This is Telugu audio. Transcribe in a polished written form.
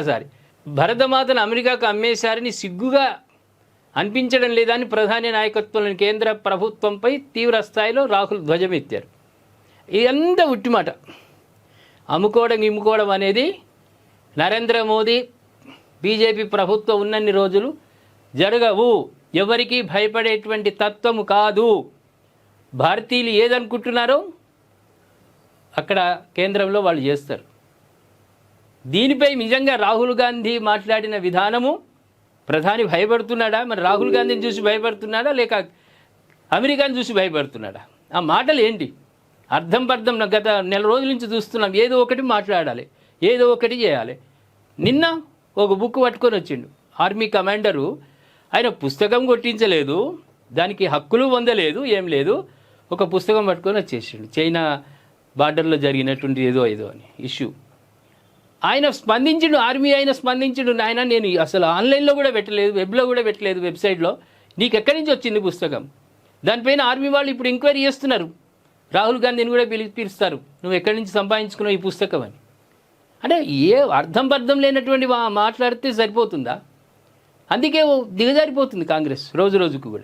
సారి భరతమాతను అమెరికాకు అమ్మేశారని సిగ్గుగా అనిపించడం లేదని ప్రధాని నాయకత్వంలోని కేంద్ర ప్రభుత్వంపై తీవ్ర స్థాయిలో రాహుల్ ధ్వజమెత్తారు. ఇదంతా ఉట్టిమాట. ఇమ్ముకోవడం అనేది నరేంద్ర మోదీ బీజేపీ ప్రభుత్వం ఉన్నన్ని రోజులు జరగవు. ఎవరికీ భయపడేటువంటి తత్వము కాదు. భారతీయులు ఏదనుకుంటున్నారో అక్కడ కేంద్రంలో వాళ్ళు చేస్తారు. దీనిపై నిజంగా రాహుల్ గాంధీ మాట్లాడిన విధానము, ప్రధాని భయపడుతున్నాడా? మరి రాహుల్ గాంధీని చూసి భయపడుతున్నాడా లేక అమెరికాని చూసి భయపడుతున్నాడా? ఆ మాటలు ఏంటి? అర్థం పర్థం గత నెల రోజుల నుంచి చూస్తున్నాం. ఏదో ఒకటి మాట్లాడాలి, ఏదో ఒకటి చేయాలి. నిన్న ఒక బుక్ పట్టుకొని వచ్చిండు ఆర్మీ కమాండరు. ఆయన పుస్తకం కొట్టించలేదు, దానికి హక్కులు పొందలేదు, ఏం లేదు. ఒక పుస్తకం పట్టుకొని వచ్చేసిండు. చైనా బార్డర్లో జరిగినటువంటి ఏదో అని ఇష్యూ. ఆయన స్పందించిండు, ఆర్మీ ఆయన స్పందించిండు. ఆయన నేను అసలు ఆన్లైన్లో కూడా పెట్టలేదు, వెబ్లో కూడా పెట్టలేదు, వెబ్సైట్లో. నీకు ఎక్కడి నుంచి వచ్చింది పుస్తకం? దానిపైన ఆర్మీ వాళ్ళు ఇప్పుడు ఎంక్వైరీ చేస్తున్నారు. రాహుల్ గాంధీని కూడా పిలుస్తారు, నువ్వు ఎక్కడి నుంచి సంపాదించుకున్నావు ఈ పుస్తకం అని. అంటే ఏ అర్థం పర్థం లేనటువంటి మాట్లాడితే సరిపోతుందా? అందుకే దిగజారిపోతుంది కాంగ్రెస్ రోజు రోజుకు కూడా.